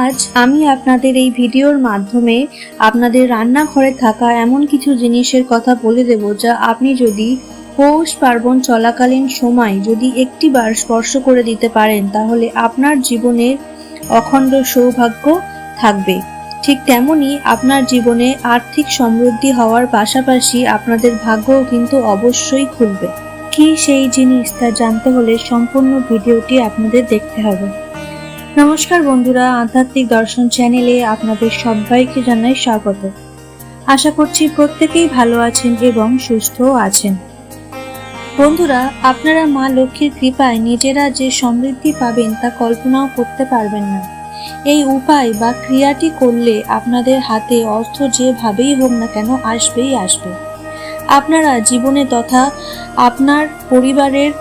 আজ আমি আপনাদের এই ভিডিওর মাধ্যমে আপনাদের রান্নাঘরে থাকা এমন কিছু জিনিসের কথা বলে দেব, যা আপনি যদি পৌষ পার্বণ চলাকালীন সময় যদি একটিবার স্পর্শ করে দিতে পারেন, তাহলে আপনার জীবনের অখণ্ড সৌভাগ্য থাকবে। ঠিক তেমনি আপনার জীবনে আর্থিক সমৃদ্ধি হওয়ার পাশাপাশি আপনাদের ভাগ্যও কিন্তু অবশ্যই খুলবে। কি সেই জিনিস তা জানতে হলে সম্পূর্ণ ভিডিওটি আপনাদের দেখতে হবে। নমস্কার বন্ধুরা, আধ্যাত্মিক দর্শন চ্যানেলে আপনাদের সবাইকে জানাই স্বাগত। আশা করছি প্রত্যেকেই ভালো আছেন এবং সুস্থও আছেন। বন্ধুরা, আপনারা মা লক্ষ্মীর কৃপায় নিজেরা যে সমৃদ্ধি পাবেন তা কল্পনাও করতে পারবেন না। এই উপায় বা ক্রিয়াটি করলে আপনাদের হাতে অর্থ যেভাবেই হোক না কেন আসবেই আসবে। আপনারা জীবনে তথা আপনার পরিবারের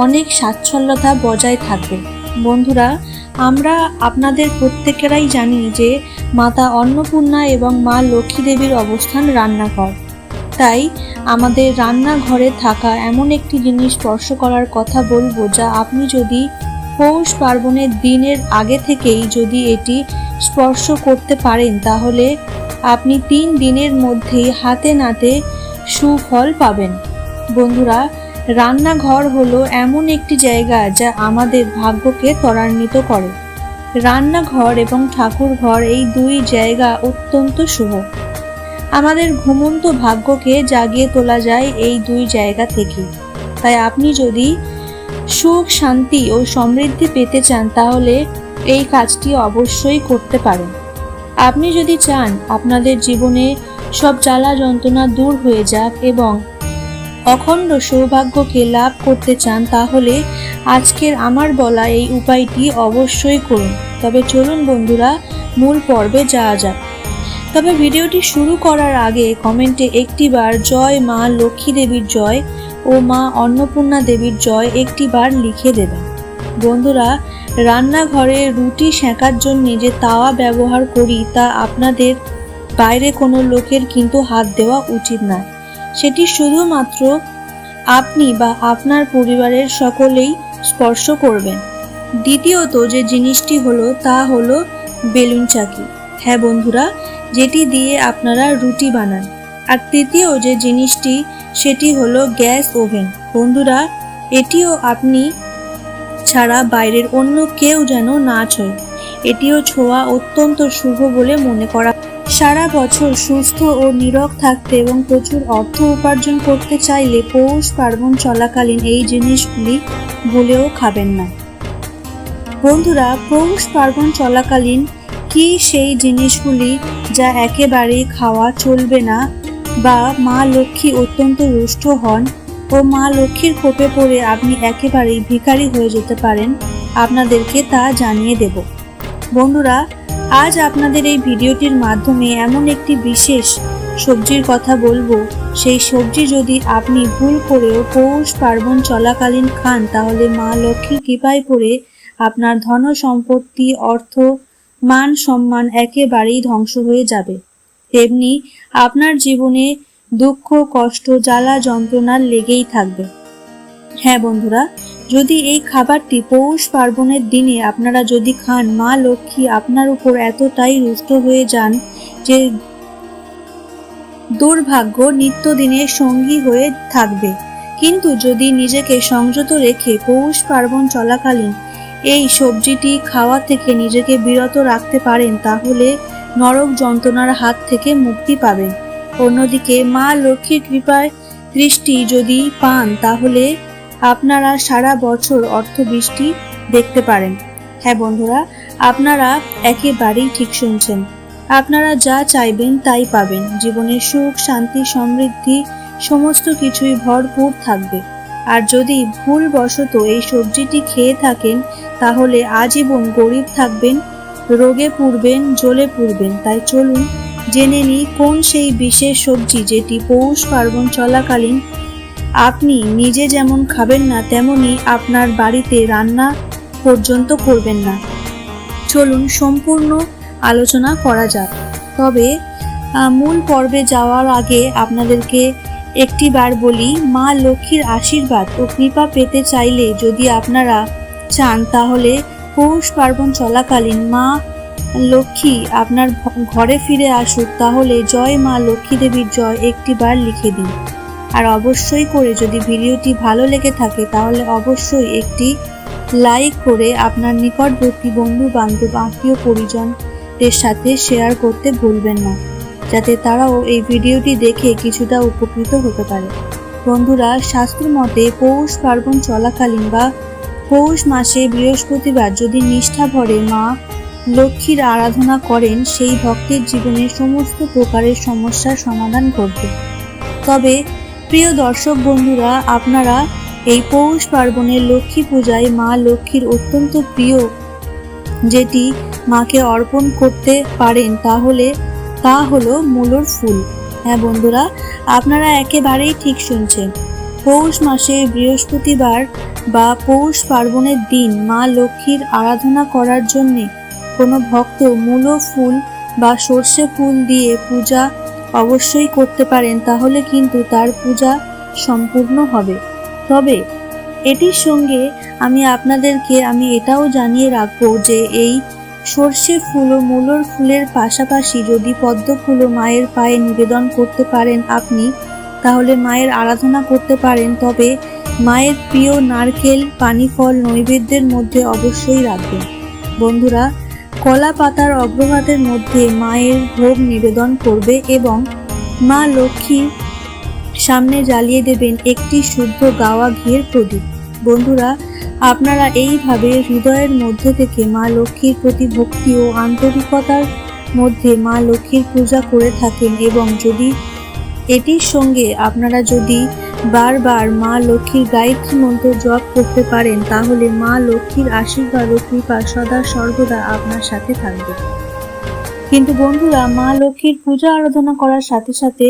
অনেক স্বাচ্ছন্দ্যতা বজায় থাকবে। বন্ধুরা, আমরা আপনাদের প্রত্যেকেরাই জানি যে মাতা অন্নপূর্ণা এবং মা লক্ষ্মী দেবীর অবস্থান রান্নাঘর। তাই আমাদের রান্নাঘরে থাকা এমন একটি জিনিস স্পর্শ করার কথা বলবো, যা আপনি যদি পৌষ পার্বণের দিনের আগে থেকেই যদি এটি স্পর্শ করতে পারেন, তাহলে আপনি 3 দিনের মধ্যেই হাতে নাতে সুফল পাবেন। বন্ধুরা, রান্নাঘর হলো এমন একটি জায়গা যা আমাদের ভাগ্যকে ত্বরান্বিত করে। রান্নাঘর এবং ঠাকুর ঘর এই দুই জায়গা অত্যন্ত শুভ। আমাদের ঘুমন্ত ভাগ্যকে জাগিয়ে তোলা যায় এই দুই জায়গা থেকে। তাই আপনি যদি সুখ, শান্তি ও সমৃদ্ধি পেতে চান, তাহলে এই কাজটি অবশ্যই করতে পারেন। আপনি যদি চান আপনাদের জীবনে সব জ্বালা যন্ত্রণা দূর হয়ে যাক এবং অখণ্ড সৌভাগ্যকে লাভ করতে চান, তাহলে আজকের আমার বলা এই উপায়টি অবশ্যই করুন। তবে চলুন বন্ধুরা, মূল পর্বে যাওয়া যাক। তবে ভিডিওটি শুরু করার আগে কমেন্টে একটিবার জয় মা লক্ষ্মী দেবীর জয় ও মা অন্নপূর্ণা দেবীর জয় একটিবার লিখে দেবেন। বন্ধুরা, রান্নাঘরে রুটি সেঁকার জন্য যে তাওয়া ব্যবহার করি, তা আপনাদের বাইরে কোনো লোকের কিন্তু হাত দেওয়া উচিত নয়। সেটি শুধুমাত্র আপনি বা আপনার পরিবারের সকলেই স্পর্শ করবেন। দ্বিতীয়ত যে জিনিসটি হলো তা হলো বেলুন চাকি। হ্যাঁ বন্ধুরা, যেটি দিয়ে আপনারা রুটি বানান। আর তৃতীয় যে জিনিসটি সেটি হলো গ্যাস ওভেন। বন্ধুরা, এটিও আপনি ছাড়া বাইরের অন্য কেউ যেন না ছোঁয়। এটিও ছোঁয়া অত্যন্ত শুভ বলে মনে করা। সারা বছর সুস্থ ও নীরোগ থাকতে এবং প্রচুর অর্থ উপার্জন করতে চাইলে পৌষ পার্বণ চলাকালীন এই জিনিসগুলি ভুলেও খাবেন না। বন্ধুরা, পৌষ পার্বণ চলাকালীন কি সেই জিনিসগুলি যা একেবারেই খাওয়া চলবে না, বা মা লক্ষ্মী অত্যন্ত রুষ্ট হন ও মা লক্ষ্মীর কোপে পড়ে আপনি একেবারেই ভিখারি হয়ে যেতে পারেন, আপনাদেরকে তা জানিয়ে দেব। বন্ধুরা, আজ আপনাদের এই ভিডিওটির মাধ্যমে এমন একটি বিশেষ সবজির কথা বলবো। সেই সবজি যদি আপনি ভুল করেও পৌষ পার্বণ চলাকালীন খান, তাহলে মা লক্ষ্মীর কৃপায় পড়ে আপনার ধন সম্পত্তি, অর্থ, মান সম্মান একেবারেই ধ্বংস হয়ে যাবে। তেমনি আপনার জীবনে দুঃখ, কষ্ট, জ্বালা যন্ত্রণা লেগেই থাকবে। হ্যাঁ বন্ধুরা, যদি এই খাবারটি পৌষ পার্বণের দিনে আপনারা যদি খান, মা লক্ষ্মী আপনার উপর এতটাই রুষ্ট হয়ে যান যে দুর্ভাগ্য নিত্যদিনের সঙ্গী হয়ে থাকবে। কিন্তু যদি নিজেকে সংযত রেখে পৌষ পার্বণ চলাকালীন এই সবজিটি খাওয়া থেকে নিজেকে বিরত রাখতে পারেন, তাহলে নরক যন্ত্রণার হাত থেকে মুক্তি পাবেন। অন্যদিকে মা লক্ষ্মীর কৃপায় দৃষ্টি যদি পান, তাহলে আপনারা সারা বছর অর্থ বৃষ্টি দেখতে পারেন। হ্যাঁ বন্ধুরা, আপনারা একেবারেই ঠিক শুনছেন। আপনারা যা চাইবেন তাই পাবেন। জীবনের সুখ, শান্তি, সমৃদ্ধি সমস্ত কিছুই ভরপুর থাকবে। আর যদি ভুলবশত এই সবজিটি খেয়ে থাকেন, তাহলে আজীবন গরিব থাকবেন, রোগে পুড়বেন, জ্বলে পুড়বেন। তাই চলুন জেনে নিই কোন সেই বিশেষ সবজি যেটি পৌষ পার্বণ চলাকালীন আপনি নিজে যেমন খাবেন না, তেমনি আপনার বাড়িতে রান্না পর্যন্ত করবেন না। চলুন সম্পূর্ণ আলোচনা করা যাক। তবে মূল পর্বে যাওয়ার আগে আপনাদেরকে একটিবার বলি, মা লক্ষ্মীর আশীর্বাদ ও কৃপা পেতে চাইলে যদি আপনারা চান, তাহলে পৌষ পার্বণ চলাকালীন মা লক্ষ্মী আপনার ঘরে ফিরে আসুক, তাহলে জয় মা লক্ষ্মী দেবীর জয় একটি বার লিখে দিন। আর অবশ্যই করে যদি ভিডিওটি ভালো লেগে থাকে তাহলে অবশ্যই একটি লাইক করে আপনার নিকটবর্তী বন্ধু বান্ধব আত্মীয় পরিজনদের সাথে শেয়ার করতে ভুলবেন না, যাতে তারাও এই ভিডিওটি দেখে কিছুটা উপকৃত হতে পারে। বন্ধুরা, শাস্ত্র মতে পৌষ পার্বণ চলাকালীন বা পৌষ মাসে বৃহস্পতিবার যদি নিষ্ঠা ভরে মা লক্ষ্মীর আরাধনা করেন, সেই ভক্তের জীবনে সমস্ত প্রকারের সমস্যার সমাধান ঘটবে। তবে প্রিয় দর্শক বন্ধুরা, আপনারা এই পৌষ পার্বণের লক্ষ্মী পূজায় মা লক্ষ্মীর অত্যন্ত প্রিয় যেটি মাকে অর্পণ করতে পারেন তা হলো মূলোর ফুল। হ্যাঁ বন্ধুরা, আপনারা একেবারেই ঠিক শুনছেন। পৌষ মাসে বৃহস্পতিবার বা পৌষ পার্বণের দিন মা লক্ষ্মীর আরাধনা করার জন্যে কোনো ভক্ত মূলো ফুল বা সর্ষে ফুল দিয়ে পূজা অবশ্যই করতে পারেন, তাহলে কিন্তু তার পূজা সম্পূর্ণ হবে। তবে এটির সঙ্গে আমি এটাও জানিয়ে রাখবো যে এই সর্ষে ফুল ও মূলোর ফুলের পাশাপাশি যদি পদ্ম ফুল ও মায়ের পায়ে নিবেদন করতে পারেন আপনি, তাহলে মায়ের আরাধনা করতে পারেন। তবে মায়ের প্রিয় নারকেল পানি ফল নৈবেদ্যের মধ্যে অবশ্যই রাখবেন। বন্ধুরা, কলা পাতার অগ্রভাগের মধ্যে মায়ের ভোগ নিবেদন করবে এবং মা লক্ষ্মীর সামনে জ্বালিয়ে দেবেন একটি শুদ্ধ গাওয়া ঘিয়ের প্রদীপ। বন্ধুরা, আপনারা এইভাবে হৃদয়ের মধ্যে থেকে মা লক্ষ্মীর প্রতি ভক্তি ও আন্তরিকতার মধ্যে মা লক্ষ্মীর পূজা করে থাকেন এবং যদি এটির সঙ্গে আপনারা যদি বারবার মা লক্ষ্মীর গায়ত্রী মন্ত্র জপ করতে পারেন, তাহলে মা লক্ষ্মীর আশীর্বাদ ও কৃপা সদা সর্বদা আপনার সাথে থাকবে। কিন্তু বন্ধুরা, মা লক্ষ্মীর পূজা আরাধনা করার সাথে সাথে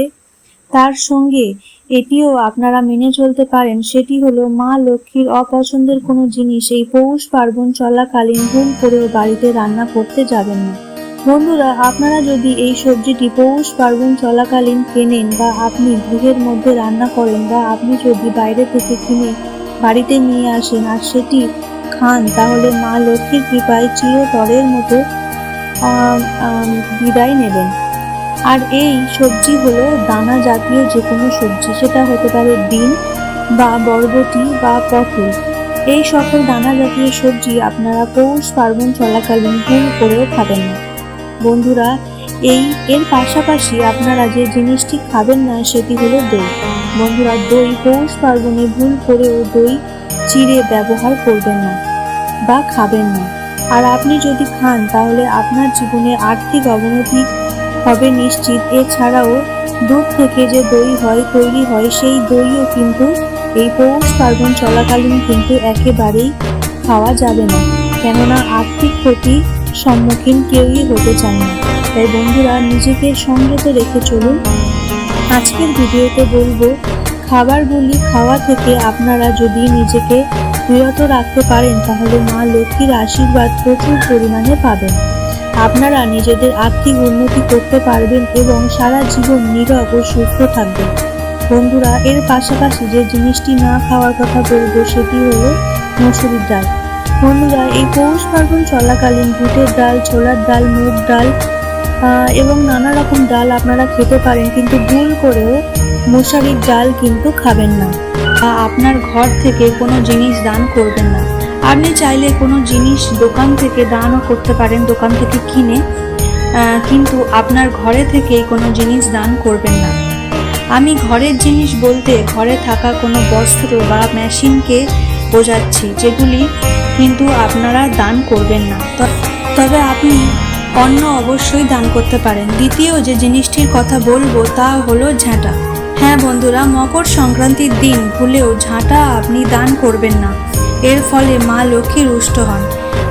তার সঙ্গে এটিও আপনারা মেনে চলতে পারেন, সেটি হলো মা লক্ষ্মীর অপছন্দের কোনো জিনিস এই পৌষ পার্বণ চলাকালীন ভুল করেও বাড়িতে রান্না করতে যাবেন না। বন্ধুরা, আপনারা যদি এই সবজিটি পৌষ পার্বণ চলাকালীন কেনেন বা আপনি গৃহের মধ্যে রান্না করেন বা আপনি যদি বাইরে থেকে কিনে বাড়িতে নিয়ে আসেন আর সেটি খান, তাহলে মা লক্ষ্মীর কৃপায় চিরতরের মতো বিদায় নেবেন। আর এই সবজি হলো দানা জাতীয় যে কোনো সবজি, সেটা হতে পারে বিন বা বরবটি বা পটল। এই সকল দানা জাতীয় সবজি আপনারা পৌষ পার্বণ চলাকালীন ভুল করেও খাবেন না। বন্ধুরা, এর পাশাপাশি আপনারা যে জিনিসটি খাবেন না সেটি হলো দই। বন্ধুরা, দই পৌষ পার্বণে ভুল করেও দই চিড়ে ব্যবহার করবেন না বা খাবেন না। আর আপনি যদি খান তাহলে আপনার জীবনে আর্থিক অবনতি হবে নিশ্চিত। এছাড়াও দুধ থেকে যে দই তৈরি হয় সেই দইও কিন্তু এই পৌষ পার্বণ চলাকালীন কিন্তু একেবারেই খাওয়া যাবে না, কেননা আর্থিক ক্ষতির সম্মুখীন কেউই হতে চান না। তাই বন্ধুরা, নিজেকে সংযত রেখে চলুন। আজকের ভিডিওতে বলবো, খাবারগুলি খাওয়া থেকে আপনারা যদি নিজেকে বিরত রাখতে পারেন তাহলে মা লক্ষ্মীর আশীর্বাদ প্রচুর পরিমাণে পাবেন। আপনারা নিজেদের আর্থিক উন্নতি করতে পারবেন এবং সারা জীবন নীরব ও সুস্থ থাকবেন। বন্ধুরা, এর পাশাপাশি যে জিনিসটি না খাওয়ার কথা বলবো সেটি হলো মসুরির ডাল। বন্ধুরা, এই পৌষ পার্বণ চলাকালীন বুটের ডাল, ছোলার ডাল, মুগ ডাল এবং নানা রকম ডাল আপনারা খেতে পারেন, কিন্তু ভুল করেও মশারির ডাল কিন্তু খাবেন না বা আপনার ঘর থেকে কোনো জিনিস দান করবেন না। আপনি চাইলে কোনো জিনিস দোকান থেকে দানও করতে পারেন, দোকান থেকে কিনে, কিন্তু আপনার ঘরে থেকেই কোনো জিনিস দান করবেন না। আমি ঘরের জিনিস বলতে ঘরে থাকা কোনো বস্ত্র বা মেশিনকে বোঝাচ্ছি, যেগুলি কিন্তু আপনারা দান করবেন না। তবে আপনি অন্ন অবশ্যই দান করতে পারেন। দ্বিতীয় যে জিনিসটির কথা বলবো তা হলো ঝাঁটা। হ্যাঁ বন্ধুরা, মকর সংক্রান্তির দিন ভুলেও ঝাঁটা আপনি দান করবেন না, এর ফলে মা লক্ষ্মী রুষ্ট হন।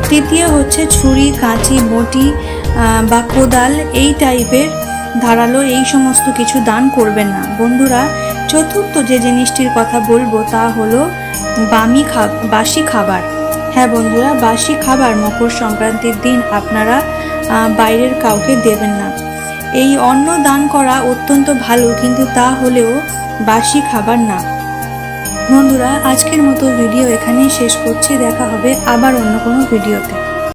তৃতীয় হচ্ছে ছুরি, কাঁচি, বটি বা কোদাল, এই টাইপের ধারালো এই সমস্ত কিছু দান করবেন না। বন্ধুরা, চতুর্থ যে জিনিসটির কথা বলবো তা হলো বাসি খাবার। হ্যাঁ বন্ধুরা, বাসি খাবার মকর সংক্রান্তির দিন আপনারা বাইরের কাউকে দেবেন না। এই অন্ন দান করা অত্যন্ত ভালো, কিন্তু তা হলেও বাসি খাবার না। বন্ধুরা, আজকের মতো ভিডিও এখানেই শেষ করছি। দেখা হবে আবার অন্য কোনো ভিডিওতে।